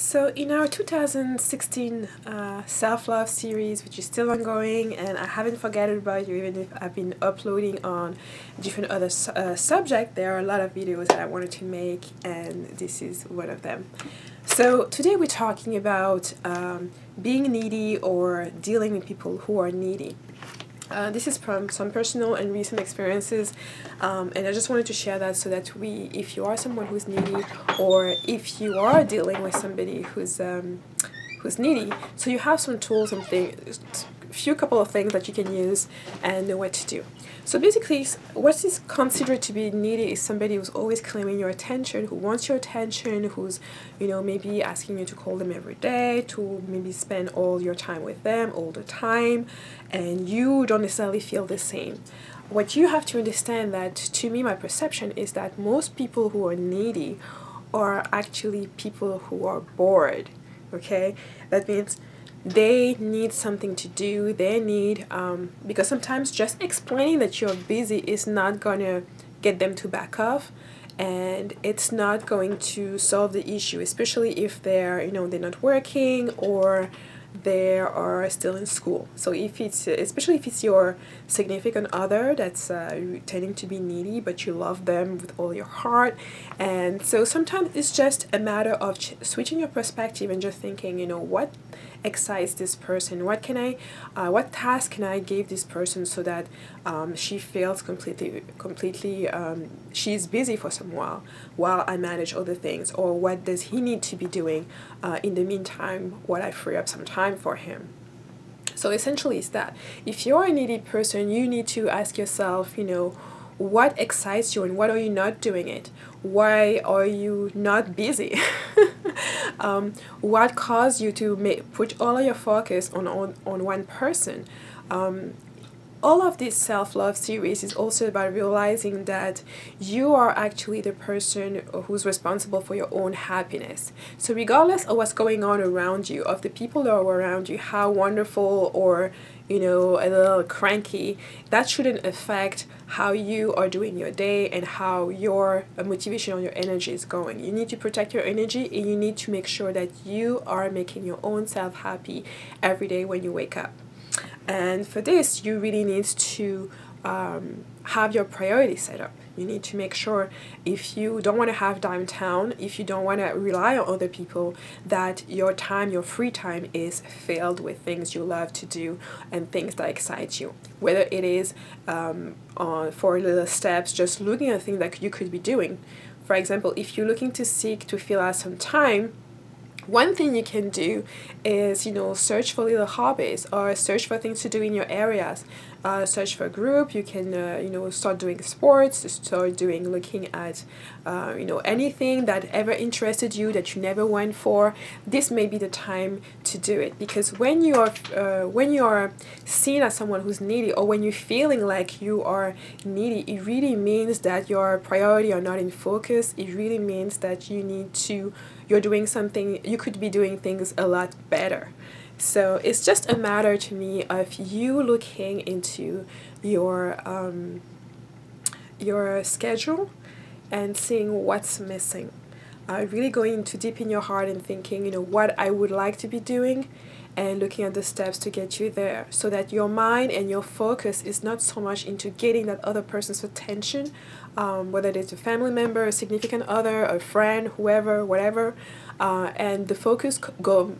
So in our 2016 self-love series, which is still ongoing, and I haven't forgotten about you even if I've been uploading on different other subjects, there are a lot of videos that I wanted to make, and this is one of them. So today we're talking about being needy or dealing with people who are needy. This is from some personal and recent experiences, and I just wanted to share that so that if you are someone who's needy, or if you are dealing with somebody who's needy, so you have some tools and things, few couple of things that you can use and know what to do. So basically, what is considered to be needy is somebody who's always claiming your attention, who wants your attention, who's, maybe asking you to call them every day, to maybe spend all your time with them all the time, and you don't necessarily feel the same. What you have to understand, that to me, my perception is that most people who are needy are actually people who are bored. Okay, that means they need something to do. They need because sometimes just explaining that you're busy is not gonna get them to back off, and it's not going to solve the issue, especially if they're not working or they are still in school. So if it's especially if it's your significant other that's tending to be needy, but you love them with all your heart, and so sometimes it's just a matter of switching your perspective and just thinking, what excites this person, what task can I give this person so that she feels completely she's busy for some while I manage other things, or what does he need to be doing in the meantime while I free up some time for him. So essentially it's that if you're a needy person, you need to ask yourself, what excites you and what are you not doing it? Why are you not busy? What caused you to put all of your focus on one person? All of this self-love series is also about realizing that you are actually the person who's responsible for your own happiness. So regardless of what's going on around you, of the people that are around you, how wonderful or a little cranky, that shouldn't affect how you are doing your day and how your motivation or your energy is going. You need to protect your energy, and you need to make sure that you are making your own self happy every day when you wake up. And for this, you really need to have your priorities set up. You need to make sure, if you don't want to have downtown, if you don't want to rely on other people, that your time, your free time, is filled with things you love to do and things that excite you. Whether it is for little steps, just looking at things that you could be doing. For example, if you're looking to fill out some time, one thing you can do is, search for little hobbies, or search for things to do in your areas. Search for a group. You can, start doing sports, looking at, anything that ever interested you that you never went for. This may be the time to do it, because when you are seen as someone who's needy, or when you're feeling like you are needy, it really means that your priorities are not in focus. It really means that you're doing something, you could be doing things a lot better. So it's just a matter to me of you looking into your schedule and seeing what's missing. Really going into deep in your heart and thinking, what I would like to be doing, and looking at the steps to get you there, so that your mind and your focus is not so much into getting that other person's attention, whether it's a family member, a significant other, a friend, whoever, whatever, and the focus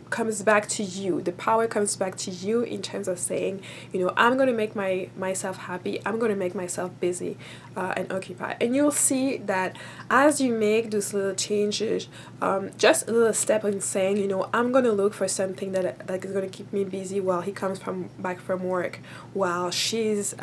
comes back to you. The power comes back to you in terms of saying, I'm going to make myself happy. I'm going to make myself busy and occupied. And you'll see that as you make those little changes, just a little step in saying, I'm going to look for something that is going to keep me busy while he comes back from work, while she's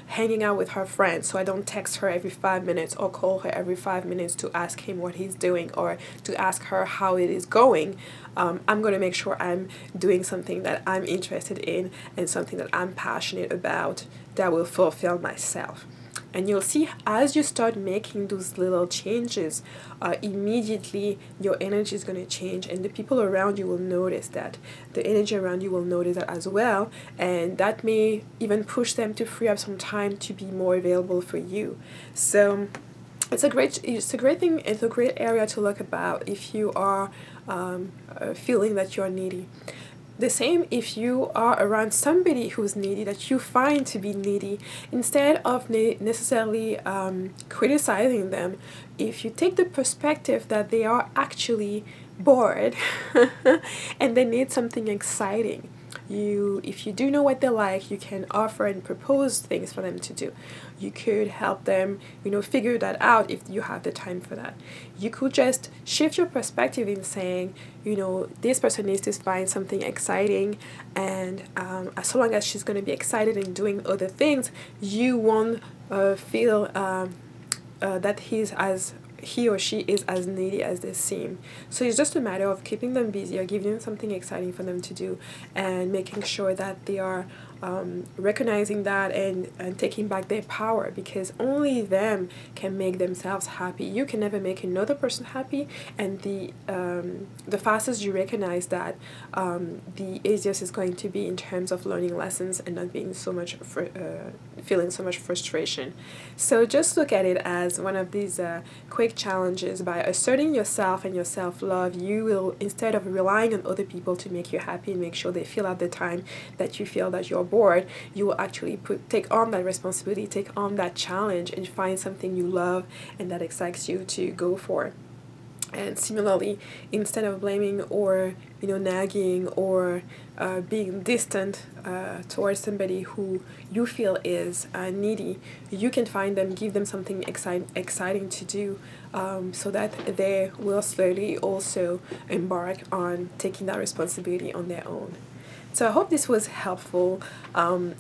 hanging out with her friends, so I don't text her every 5 minutes or call her every 5 minutes to ask him what he's doing, or to ask her how it is going. I'm going to make sure I'm doing something that I'm interested in and something that I'm passionate about, that will fulfill myself. And you'll see, as you start making those little changes, immediately your energy is going to change, and the people around you will notice that. The energy around you will notice that as well, and that may even push them to free up some time to be more available for you. So it's a great thing. It's a great area to look about if you are feeling that you're needy. The same if you are around somebody who's needy, that you find to be needy, instead of necessarily criticizing them, if you take the perspective that they are actually bored and they need something exciting, if you do know what they like, you can offer and propose things for them to do. You could help them, figure that out if you have the time for that. You could just shift your perspective in saying, this person needs to find something exciting, and as long as she's going to be excited and doing other things, you won't feel that he or she is as needy as they seem. So it's just a matter of keeping them busy or giving them something exciting for them to do, and making sure that they are recognizing that and taking back their power, because only them can make themselves happy. You can never make another person happy, and the fastest you recognize that, the easiest is going to be in terms of learning lessons and not being so much feeling so much frustration. So just look at it as one of these quick challenges. By asserting yourself and your self-love, you will, instead of relying on other people to make you happy and make sure they fill out the time that you feel that you're bored, you will actually take on that responsibility, take on that challenge, and find something you love and that excites you to go for. And similarly, instead of blaming or nagging or being distant towards somebody who you feel is needy, you can find them, give them something exciting to do, so that they will slowly also embark on taking that responsibility on their own. So I hope this was helpful.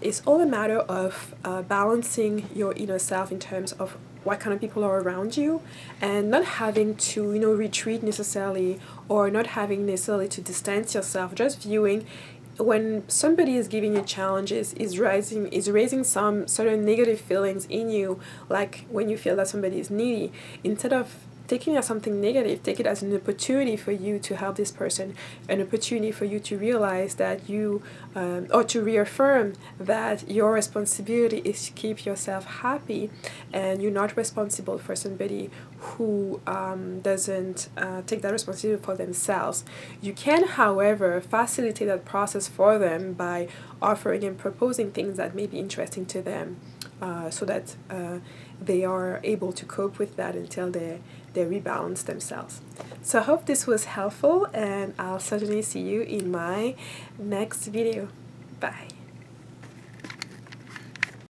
It's all a matter of balancing your inner self in terms of what kind of people are around you, and not having to retreat necessarily, or not having necessarily to distance yourself. Just viewing when somebody is giving you challenges, is raising some certain negative feelings in you, like when you feel that somebody is needy, instead of taking it as something negative, take it as an opportunity for you to help this person, an opportunity for you to realize that you, or to reaffirm that your responsibility is to keep yourself happy, and you're not responsible for somebody who doesn't take that responsibility for themselves. You can, however, facilitate that process for them by offering and proposing things that may be interesting to them, so that they are able to cope with that until they rebalance themselves. So I hope this was helpful, and I'll certainly see you in my next video. Bye.